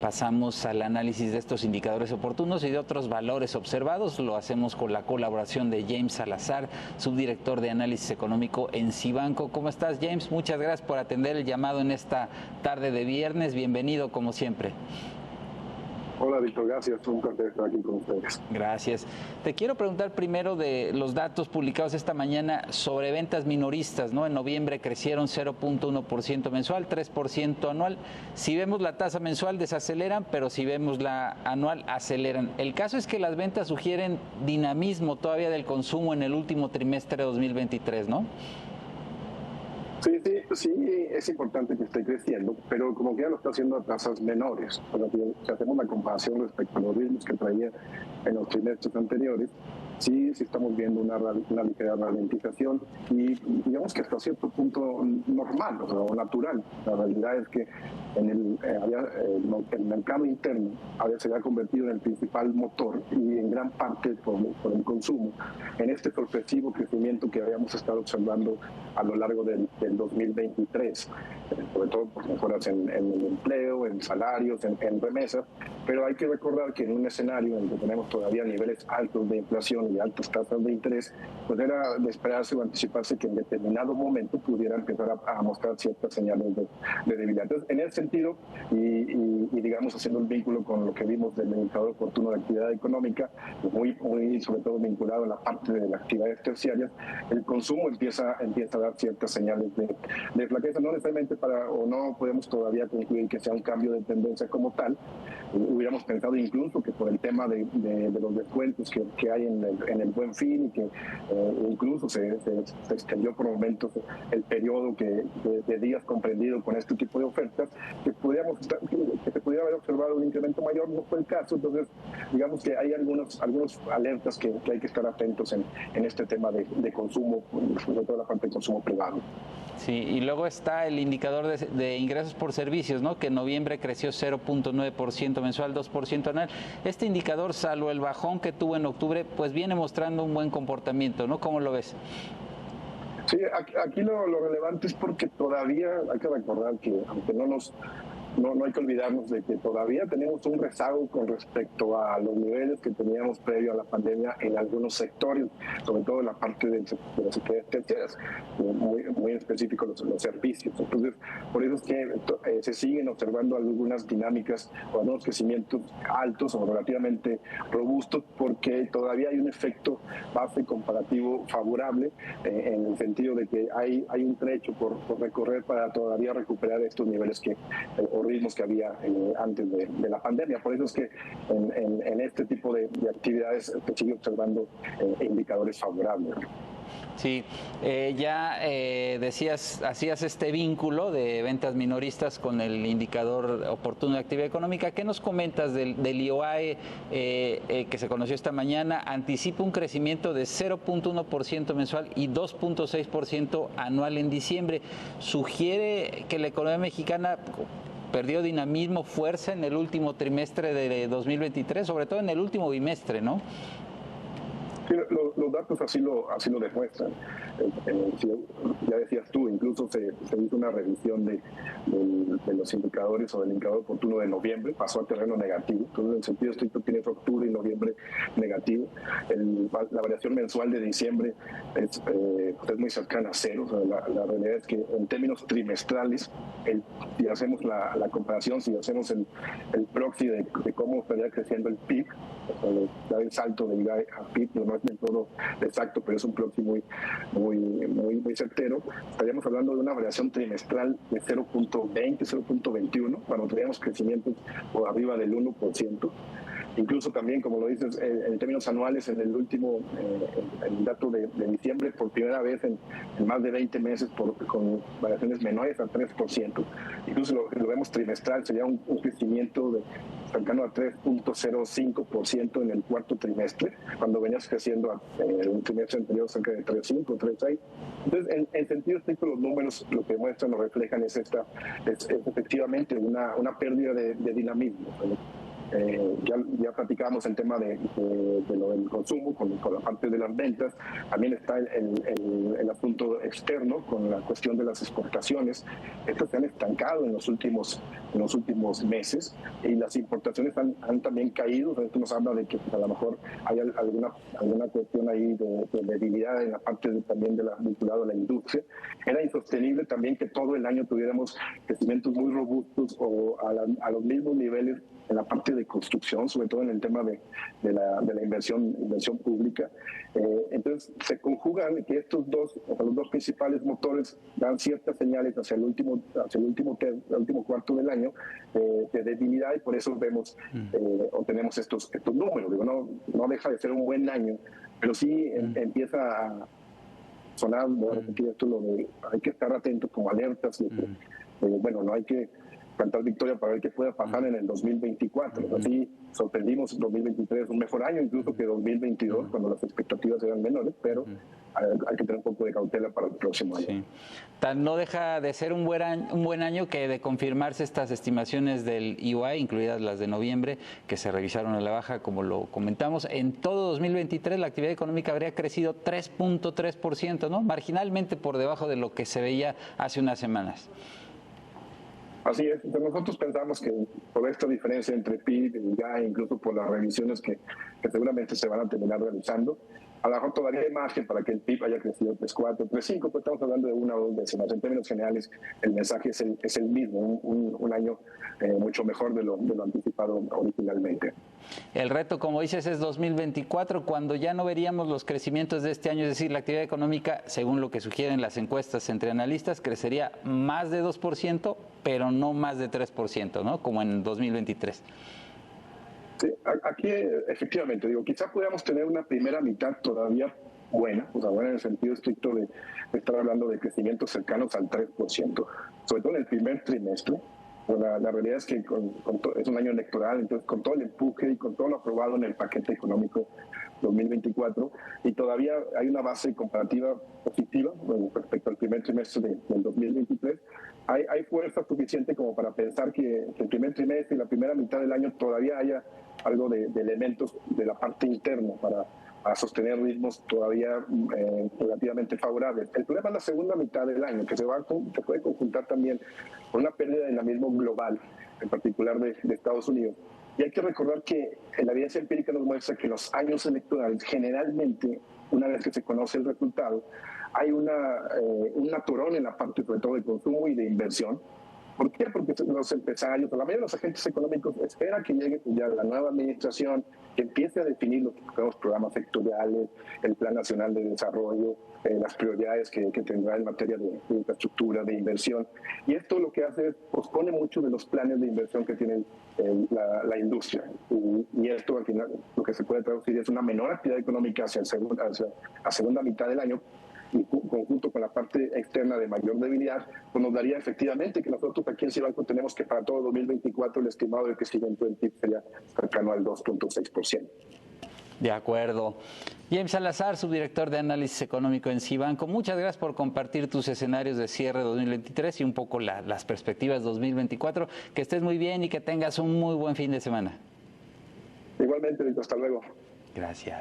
Pasamos al análisis de estos indicadores oportunos y de otros valores observados. Lo hacemos con la colaboración de James Salazar, subdirector de análisis económico en Cibanco. ¿Cómo estás, James? Muchas gracias por atender el llamado en esta tarde de viernes. Bienvenido, como siempre. Hola, Víctor, gracias. Un placer estar aquí con ustedes. Gracias. Te quiero preguntar primero de los datos publicados esta mañana sobre ventas minoristas, ¿no? En noviembre crecieron 0.1% mensual, 3% anual. Si vemos la tasa mensual desaceleran, pero si vemos la anual aceleran. El caso es que las ventas sugieren dinamismo todavía del consumo en el último trimestre de 2023, ¿no? Sí, es importante que esté creciendo, pero como que ya lo está haciendo a tasas menores. Si hacemos una comparación respecto a los ritmos que traía en los trimestres anteriores, sí estamos viendo una ligera ralentización y digamos que hasta cierto punto normal o natural. La realidad es que el mercado interno se había convertido en el principal motor y en gran parte por el consumo, en este sorpresivo crecimiento que habíamos estado observando a lo largo del 2023, sobre todo por mejoras en el empleo, en salarios, en remesas, pero hay que recordar que en un escenario en el que tenemos todavía niveles altos de inflación y altas tasas de interés, pues era de esperarse o anticiparse que en determinado momento pudiera empezar a mostrar ciertas señales de debilidad. Entonces, en ese sentido, y digamos haciendo un vínculo con lo que vimos del indicador oportuno de actividad económica, muy sobre todo vinculado a la parte de las actividades terciarias, el consumo empieza a dar ciertas señales de flaqueza, no necesariamente o no podemos todavía concluir que sea un cambio de tendencia como tal. Hubiéramos pensado incluso que por el tema de los descuentos que hay en el Buen Fin y que incluso se extendió por momentos el periodo de días comprendido con este tipo de ofertas, que se pudiera haber observado un incremento mayor. No fue el caso. Entonces, digamos que hay algunos alertas que hay que estar atentos en este tema de consumo, sobre todo la parte de consumo privado. Sí, y luego está el indicador de ingresos por servicios, ¿no? Que en noviembre creció 0.9% mensual, 2% anual. Este indicador, salvo el bajón que tuvo en octubre, pues viene mostrando un buen comportamiento, ¿no? ¿Cómo lo ves? Sí, aquí lo relevante es porque todavía hay que recordar que, aunque no hay que olvidarnos de que todavía tenemos un rezago con respecto a los niveles que teníamos previo a la pandemia en algunos sectores, sobre todo en la parte de las actividades terciarias, muy específico los servicios. Entonces, por eso es que se siguen observando algunas dinámicas o algunos crecimientos altos o relativamente robustos, porque todavía hay un efecto base comparativo favorable, en el sentido de que hay un trecho por recorrer para todavía recuperar estos niveles o ritmos que había antes de la pandemia. Por eso es que en este tipo de actividades se sigue observando indicadores favorables. Sí, hacías este vínculo de ventas minoristas con el indicador oportuno de actividad económica. ¿Qué nos comentas del IOAE que se conoció esta mañana? Anticipa un crecimiento de 0.1% mensual y 2.6% anual en diciembre. Sugiere que la economía mexicana perdió dinamismo, fuerza en el último trimestre de 2023, sobre todo en el último bimestre, ¿no? Sí, los datos así lo demuestran. Ya decías tú, incluso se hizo una revisión de los indicadores o del indicador oportuno de noviembre, pasó a terreno negativo. Entonces, en el sentido estricto, tienes octubre y noviembre negativo. La variación mensual de diciembre es muy cercana a cero. O sea, la realidad es que en términos trimestrales, si hacemos la comparación, si hacemos el proxy de cómo estaría creciendo el PIB, dar el salto de IVA a PIB, no es del todo exacto, pero es un proxy muy certero. Estaríamos hablando de una variación trimestral de 0.20, 0.21, cuando teníamos crecimientos por arriba del 1%. Incluso también, como lo dices, en términos anuales, en el último el dato de diciembre, por primera vez en más de 20 meses, con variaciones menores al 3%. Incluso lo vemos trimestral, sería un crecimiento cercano a 3.05% en el cuarto trimestre, cuando venías creciendo en un trimestre anterior cerca de 3.5, 3.6. Entonces, en sentido estricto, los números lo que muestran, lo reflejan, es efectivamente una pérdida de dinamismo. Ya platicábamos el tema de lo del consumo con la parte de las ventas. También está el asunto externo con la cuestión de las exportaciones. Estas se han estancado en los últimos meses y las importaciones han también caído. Esto nos habla de que a lo mejor hay alguna cuestión ahí de debilidad en la parte también vinculada a la industria. Era insostenible también que todo el año tuviéramos crecimientos muy robustos o a los mismos niveles en la parte de construcción, sobre todo en el tema de la inversión pública. Entonces se conjugan que los dos principales motores dan ciertas señales hacia el último cuarto del año de debilidad, y por eso vemos o tenemos estos números. Digo, no deja de ser un buen año, pero sí empieza a sonar, hay que estar atentos como alertas. Bueno, no hay que cantar victoria para ver qué pueda pasar en el 2024. Así sorprendimos 2023 un mejor año incluso que 2022 cuando las expectativas eran menores, pero hay que tener un poco de cautela para el próximo año. Sí. No deja de ser un buen año que, de confirmarse estas estimaciones del EY, incluidas las de noviembre, que se revisaron a la baja, como lo comentamos. En todo 2023 la actividad económica habría crecido 3.3%, ¿no? Marginalmente por debajo de lo que se veía hace unas semanas. Así es, nosotros pensamos que por esta diferencia entre PIB y GAE, incluso por las revisiones que seguramente se van a terminar realizando, a lo mejor todavía hay margen para que el PIB haya crecido 3.4, 3.5, pues estamos hablando de 1 o 2 décimas. En términos generales, el mensaje es el mismo, un año mucho mejor de lo anticipado originalmente. El reto, como dices, es 2024, cuando ya no veríamos los crecimientos de este año, es decir, la actividad económica, según lo que sugieren las encuestas entre analistas, crecería más de 2%, pero no más de 3%, ¿no? Como en 2023. Sí, aquí efectivamente, quizá podamos tener una primera mitad todavía buena, buena en el sentido estricto de estar hablando de crecimientos cercanos al 3%, sobre todo en el primer trimestre. La realidad es que es un año electoral, entonces con todo el empuje y con todo lo aprobado en el paquete económico 2024, y todavía hay una base comparativa positiva respecto al primer trimestre del 2023, hay fuerza suficiente como para pensar que el primer trimestre y la primera mitad del año todavía haya algo de elementos de la parte interna para sostener ritmos todavía relativamente favorables. El problema es la segunda mitad del año, que se puede conjuntar también con una pérdida de dinamismo global, en particular de Estados Unidos. Y hay que recordar que la evidencia empírica nos muestra que los años electorales, generalmente, una vez que se conoce el resultado, hay un aturón en la parte, sobre todo, de consumo y de inversión. ¿Por qué? Porque los empresarios, la mayoría de los agentes económicos esperan que llegue ya la nueva administración, que empiece a definir los nuevos programas sectoriales, el Plan Nacional de Desarrollo, las prioridades que tendrá en materia de infraestructura, de inversión. Y esto lo que hace es pospone mucho de los planes de inversión que tiene la industria. Y esto, al final, lo que se puede traducir es una menor actividad económica hacia la segunda mitad del año, y conjunto con la parte externa de mayor debilidad, pues nos daría efectivamente que nosotros aquí en Cibanco tenemos que para todo 2024 el estimado de crecimiento del PIB sería cercano al 2.6%. De acuerdo. James Salazar, subdirector de análisis económico en Cibanco, muchas gracias por compartir tus escenarios de cierre 2023 y un poco las perspectivas 2024. Que estés muy bien y que tengas un muy buen fin de semana. Igualmente, hasta luego. Gracias.